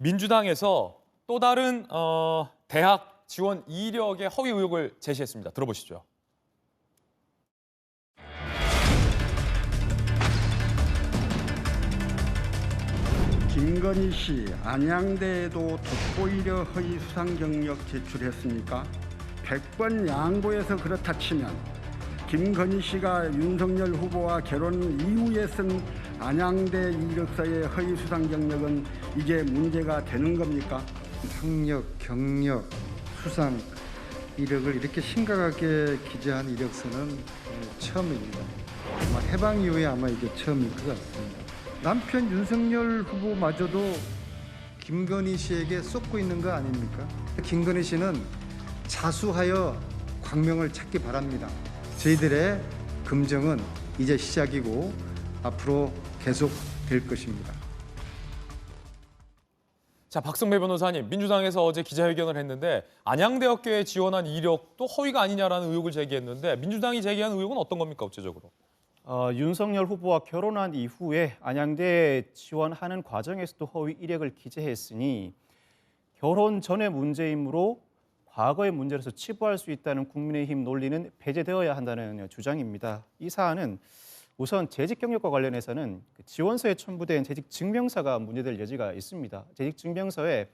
민주당에서 또 다른 대학 지원 이력의 허위 의혹을 제시했습니다. 들어보시죠. 김건희 씨 안양대에도 돋보이려 허위 수상 경력 제출했습니까? 100번 양보해서 그렇다 치면 김건희 씨가 윤석열 후보와 결혼 이후에 쓴 안양대 이력서의 허위 수상 경력은 이게 문제가 되는 겁니까? 학력, 경력, 수상 이력을 이렇게 심각하게 기재한 이력서는 처음입니다. 아마 해방 이후에 아마 이게 처음일 것 같습니다. 남편 윤석열 후보마저도 김건희 씨에게 쏟고 있는 거 아닙니까? 김건희 씨는 자수하여 광명을 찾기 바랍니다. 저희들의 금정은 이제 시작이고 앞으로 계속될 것입니다. 자, 박승배 변호사님, 민주당에서 어제 기자회견을 했는데 안양대학교에 지원한 이력도 허위가 아니냐라는 의혹을 제기했는데 민주당이 제기한 의혹은 어떤 겁니까, 구체적으로? 윤석열 후보와 결혼한 이후에 안양대에 지원하는 과정에서도 허위 이력을 기재했으니 결혼 전의 문제이므로 과거의 문제로서 치부할 수 있다는 국민의힘 논리는 배제되어야 한다는 주장입니다. 이 사안은 우선 재직 경력과 관련해서는 지원서에 첨부된 재직 증명서가 문제될 여지가 있습니다. 재직 증명서의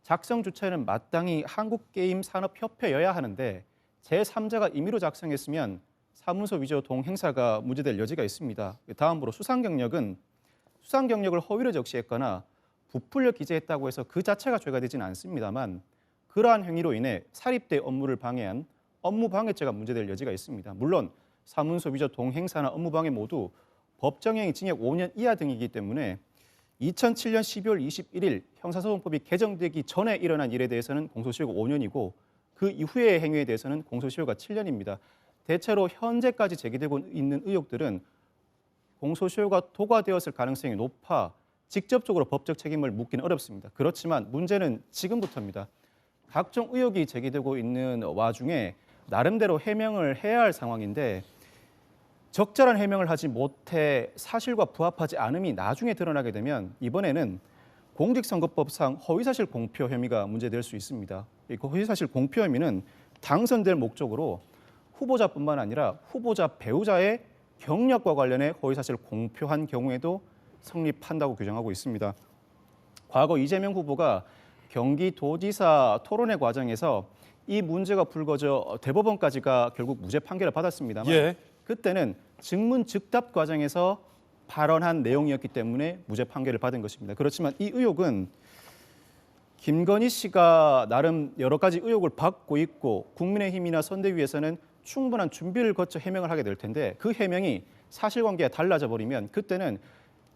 작성 주체는 마땅히 한국게임산업협회여야 하는데 제3자가 임의로 작성했으면 사문서 위조 동행사가 문제될 여지가 있습니다. 다음으로 수상 경력을 허위로 적시했거나 부풀려 기재했다고 해서 그 자체가 죄가 되지는 않습니다만 그러한 행위로 인해 사립대 업무를 방해한 업무방해죄가 문제될 여지가 있습니다. 물론 사문서 위조 동행사나 업무방해 모두 법정형이 징역 5년 이하 등이기 때문에 2007년 12월 21일 형사소송법이 개정되기 전에 일어난 일에 대해서는 공소시효가 5년이고 그 이후의 행위에 대해서는 공소시효가 7년입니다. 대체로 현재까지 제기되고 있는 의혹들은 공소시효가 도과되었을 가능성이 높아 직접적으로 법적 책임을 묻기는 어렵습니다. 그렇지만 문제는 지금부터입니다. 각종 의혹이 제기되고 있는 와중에 나름대로 해명을 해야 할 상황인데 적절한 해명을 하지 못해 사실과 부합하지 않음이 나중에 드러나게 되면 이번에는 공직선거법상 허위사실 공표 혐의가 문제될 수 있습니다. 이 허위사실 공표 혐의는 당선될 목적으로 후보자뿐만 아니라 후보자 배우자의 경력과 관련해 허위사실을 공표한 경우에도 성립한다고 규정하고 있습니다. 과거 이재명 후보가 경기도지사 토론회 과정에서 이 문제가 불거져 대법원까지가 결국 무죄 판결을 받았습니다만 그때는 증문즉답 과정에서 발언한 내용이었기 때문에 무죄 판결을 받은 것입니다. 그렇지만 이 의혹은 김건희 씨가 나름 여러 가지 의혹을 받고 있고 국민의힘이나 선대위에서는 충분한 준비를 거쳐 해명을 하게 될 텐데 그 해명이 사실관계가 달라져 버리면 그때는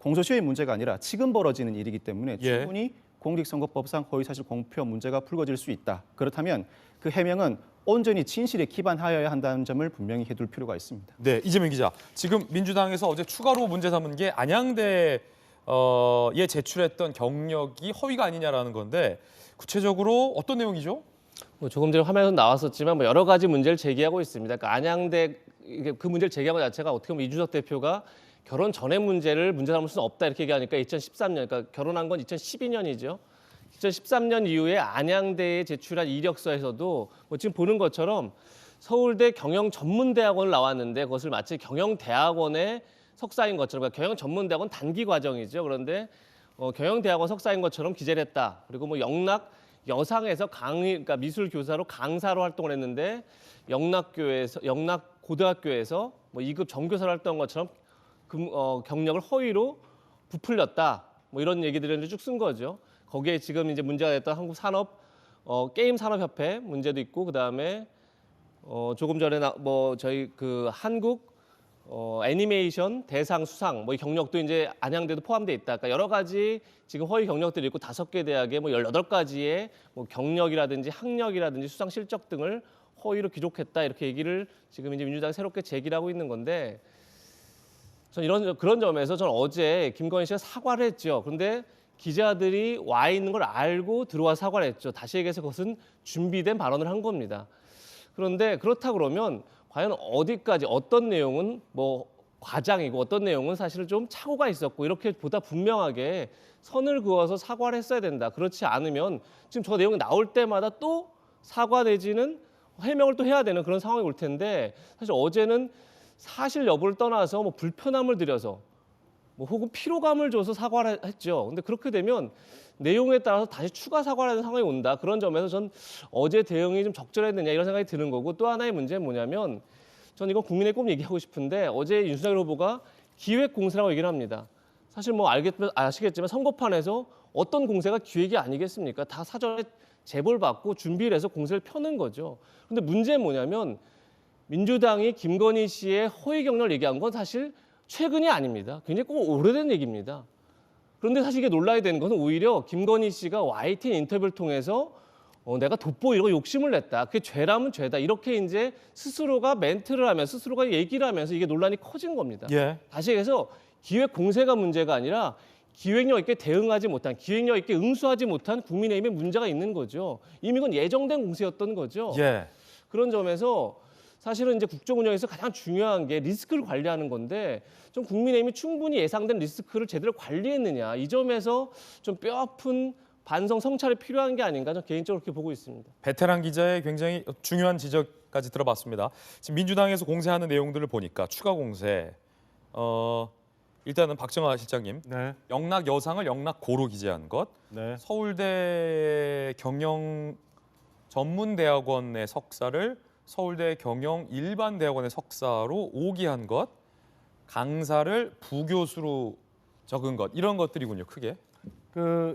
공소시효의 문제가 아니라 지금 벌어지는 일이기 때문에 충분히 공직선거법상 허위사실 공표 문제가 불거질 수 있다. 그렇다면 그 해명은 온전히 진실에 기반하여야 한다는 점을 분명히 해둘 필요가 있습니다. 네, 이재명 기자. 지금 민주당에서 어제 추가로 문제 삼은 게 안양대에 제출했던 경력이 허위가 아니냐라는 건데 구체적으로 어떤 내용이죠? 조금 전에 화면에서 나왔었지만 여러 가지 문제를 제기하고 있습니다. 그러니까 안양대 그 문제를 제기한 것 자체가 어떻게 보면 이준석 대표가 결혼 전의 문제를 문제 삼을 수는 없다 이렇게 얘기하니까 2013년, 그러니까 결혼한 건 2012년이죠. 2013년 이후에 안양대에 제출한 이력서에서도 지금 보는 것처럼 서울대 경영전문대학원을 나왔는데 그것을 마치 경영대학원의 석사인 것처럼, 그러니까 경영전문대학원 단기 과정이죠. 그런데 경영대학원 석사인 것처럼 기재를 했다. 그리고 영락 여상에서 그러니까 미술 교사로 강사로 활동을 했는데 영락 고등학교에서 2급 전교사로 활동한 것처럼 경력을 허위로 부풀렸다. 이런 얘기들을 쭉 쓴 거죠. 거기에 지금 이제 문제가 됐던 게임산업협회 문제도 있고 그다음에 조금 전에 저희 그 한국 애니메이션 대상 수상 경력도 이제 안양대도 포함돼 있다. 그러니까 여러 가지 지금 허위 경력들이 있고 5개 대학에 18가지의 경력이라든지 학력이라든지 수상 실적 등을 허위로 기록했다. 이렇게 얘기를 지금 이제 민주당이 새롭게 제기를 하고 있는 건데 저는 그런 점에서 저는 어제 김건희 씨가 사과를 했죠. 그런데 기자들이 와 있는 걸 알고 들어와 사과를 했죠. 다시 얘기해서 그것은 준비된 발언을 한 겁니다. 그런데 그렇다 그러면 과연 어디까지 어떤 내용은 과장이고 어떤 내용은 사실은 좀 착오가 있었고 이렇게 보다 분명하게 선을 그어서 사과를 했어야 된다. 그렇지 않으면 지금 저 내용이 나올 때마다 또 사과 내지는 해명을 또 해야 되는 그런 상황이 올 텐데 사실 어제는 사실 여부를 떠나서 뭐 불편함을 들여서 뭐 혹은 피로감을 줘서 사과를 했죠. 근데 그렇게 되면 내용에 따라서 다시 추가 사과를 하는 상황이 온다. 그런 점에서 전 어제 대응이 좀 적절했느냐 이런 생각이 드는 거고 또 하나의 문제는 뭐냐면 전 이건 국민에 꼭 얘기하고 싶은데 어제 윤석열 후보가 기획 공세라고 얘기를 합니다. 사실 뭐 아시겠지만 선거판에서 어떤 공세가 기획이 아니겠습니까? 다 사전에 제보를 받고 준비를 해서 공세를 펴는 거죠. 그런데 문제는 뭐냐면 민주당이 김건희 씨의 허위 경력을 얘기한 건 사실 최근이 아닙니다. 굉장히 꼭 오래된 얘기입니다. 그런데 사실 이게 논란이 되는 것은 오히려 김건희 씨가 YTN 인터뷰를 통해서 내가 돋보이려고 욕심을 냈다. 그게 죄라면 죄다. 이렇게 이제 스스로가 멘트를 하면서 스스로가 얘기를 하면서 이게 논란이 커진 겁니다. 예. 다시 해서 기획 공세가 문제가 아니라 기획력 있게 대응하지 못한, 기획력 있게 응수하지 못한 국민의힘의 문제가 있는 거죠. 이미 그건 예정된 공세였던 거죠. 예. 그런 점에서 사실은 이제 국정 운영에서 가장 중요한 게 리스크를 관리하는 건데 좀 국민의힘이 충분히 예상된 리스크를 제대로 관리했느냐 이 점에서 좀 뼈아픈 반성 성찰이 필요한 게 아닌가 저는 개인적으로 그렇게 보고 있습니다. 베테랑 기자의 굉장히 중요한 지적까지 들어봤습니다. 지금 민주당에서 공세하는 내용들을 보니까 추가 공세. 일단은 박정아 실장님, 네. 영락 여상을 영락고로 기재한 것, 네. 서울대 경영 전문대학원의 석사를 서울대 경영 일반대학원의 석사로 오기한 것, 강사를 부교수로 적은 것, 이런 것들이군요, 크게.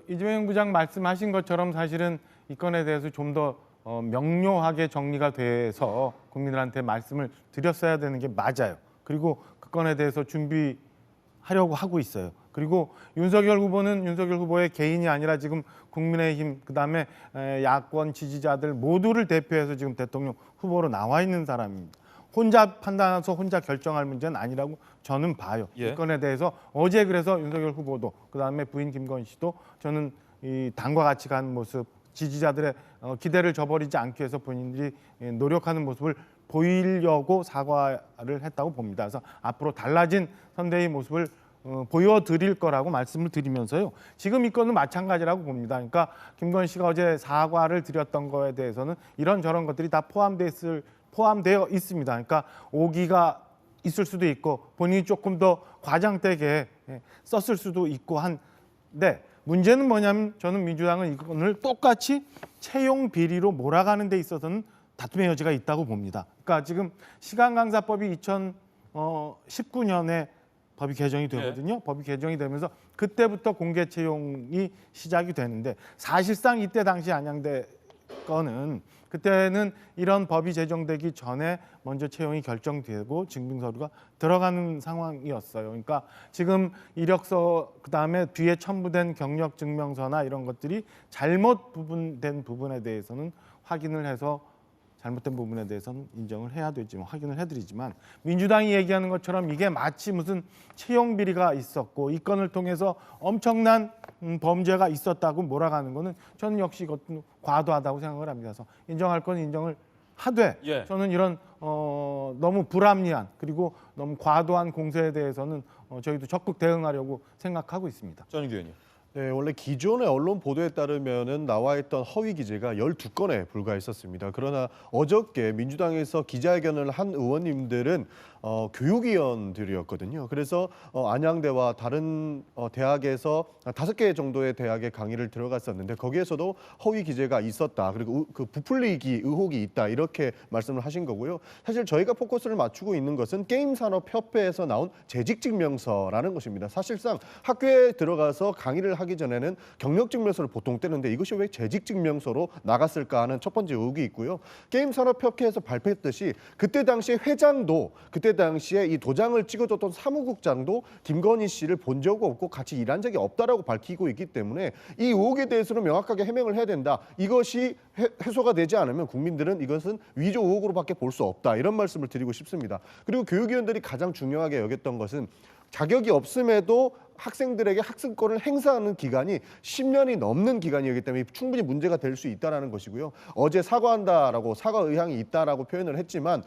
이재명 부장 말씀하신 것처럼 사실은 이 건에 대해서 좀 더 명료하게 정리가 돼서 국민들한테 말씀을 드렸어야 되는 게 맞아요. 그리고 그 건에 대해서 준비하려고 하고 있어요. 그리고 윤석열 후보는 윤석열 후보의 개인이 아니라 지금 국민의힘 그다음에 야권 지지자들 모두를 대표해서 지금 대통령 후보로 나와 있는 사람입니다. 혼자 판단해서 혼자 결정할 문제는 아니라고 저는 봐요. 예. 이 건에 대해서 어제 그래서 윤석열 후보도 그다음에 부인 김건희 씨도 저는 이 당과 같이 가는 모습, 지지자들의 기대를 저버리지 않기 위해서 본인들이 노력하는 모습을 보이려고 사과를 했다고 봅니다. 그래서 앞으로 달라진 선대의 모습을 보여드릴 거라고 말씀을 드리면서요. 지금 이 건은 마찬가지라고 봅니다. 그러니까 김건희 씨가 어제 사과를 드렸던 거에 대해서는 이런저런 것들이 다 포함되어 있습니다. 그러니까 오기가 있을 수도 있고 본인이 조금 더 과장되게 썼을 수도 있고 한데 문제는 뭐냐면 저는 민주당은 이건을 똑같이 채용 비리로 몰아가는 데 있어서는 다툼의 여지가 있다고 봅니다. 그러니까 지금 시간강사법이 2019년에 법이 개정이 되거든요. 법이 개정이 되면서 그때부터 공개 채용이 시작이 되는데 사실상 이때 당시 안양대 거는 그때는 이런 법이 제정되기 전에 먼저 채용이 결정되고 증빙서류가 들어가는 상황이었어요. 그러니까 지금 이력서 그다음에 뒤에 첨부된 경력 증명서나 이런 것들이 잘못 부분된 부분에 대해서는 확인을 해서 잘못된 부분에 대해서는 인정을 해야 되지만 확인을 해드리지만 민주당이 얘기하는 것처럼 이게 마치 무슨 채용 비리가 있었고 이 건을 통해서 엄청난 범죄가 있었다고 몰아가는 거는 저는 역시 이것도 과도하다고 생각을 합니다. 그래서 인정할 건 인정을 하되 예. 저는 이런 너무 불합리한 그리고 너무 과도한 공세에 대해서는 저희도 적극 대응하려고 생각하고 있습니다. 전인규 의원님. 네, 원래 기존의 언론 보도에 따르면은 나와 있던 허위 기재가 12건에 불과했었습니다. 그러나 어저께 민주당에서 기자회견을 한 의원님들은 교육위원들이었거든요. 그래서 안양대와 다른 대학에서 5개 정도의 대학의 강의를 들어갔었는데 거기에서도 허위 기재가 있었다. 그리고 그 부풀리기 의혹이 있다. 이렇게 말씀을 하신 거고요. 사실 저희가 포커스를 맞추고 있는 것은 게임산업협회에서 나온 재직증명서라는 것입니다. 사실상 학교에 들어가서 강의를 하기 전에는 경력증명서를 보통 떼는데 이것이 왜 재직증명서로 나갔을까 하는 첫 번째 의혹이 있고요. 게임산업협회에서 발표했듯이 그때 당시에 회장도 그때 당시에 이 도장을 찍어줬던 사무국장도 김건희 씨를 본 적 없고 같이 일한 적이 없다라고 밝히고 있기 때문에 이 의혹에 대해서는 명확하게 해명을 해야 된다. 이것이 해소가 되지 않으면 국민들은 이것은 위조 의혹으로밖에 볼 수 없다. 이런 말씀을 드리고 싶습니다. 그리고 교육위원들이 가장 중요하게 여겼던 것은 자격이 없음에도 학생들에게 학습권을 행사하는 기간이 10년이 넘는 기간이기 때문에 충분히 문제가 될 수 있다는 것이고요. 어제 사과한다라고 사과 의향이 있다라고 표현을 했지만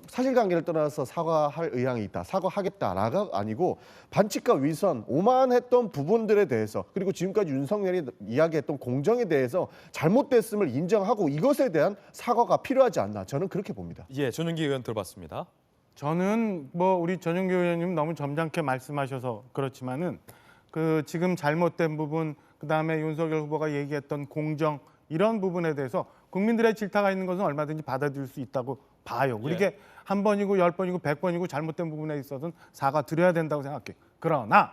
사실관계를 떠나서 사과할 의향이 있다, 사과하겠다라가 아니고 반칙과 위선, 오만했던 부분들에 대해서 그리고 지금까지 윤석열이 이야기했던 공정에 대해서 잘못됐음을 인정하고 이것에 대한 사과가 필요하지 않나 저는 그렇게 봅니다. 예, 전용기 의원 들어봤습니다. 저는 뭐 우리 전용기 의원님 너무 점잖게 말씀하셔서 그렇지만은 그 지금 잘못된 부분, 그다음에 윤석열 후보가 얘기했던 공정 이런 부분에 대해서 국민들의 질타가 있는 것은 얼마든지 받아들일 수 있다고 봐요. 그게 한 번이고 10번이고 100번이고 잘못된 부분에 있어서는 사과 드려야 된다고 생각해요. 그러나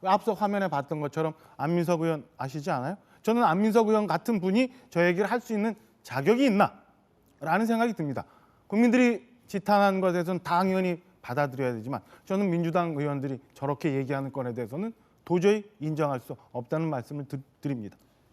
앞서 화면에 봤던 것처럼 안민석 의원 아시지 않아요? 저는 안민석 의원 같은 분이 저 얘기를 할 수 있는 자격이 있나? 라는 생각이 듭니다. 국민들이 지탄한 것에서는 당연히 받아들여야 되지만 저는 민주당 의원들이 저렇게 얘기하는 건에 대해서는 도저히 인정할 수 없다는 말씀을 드립니다.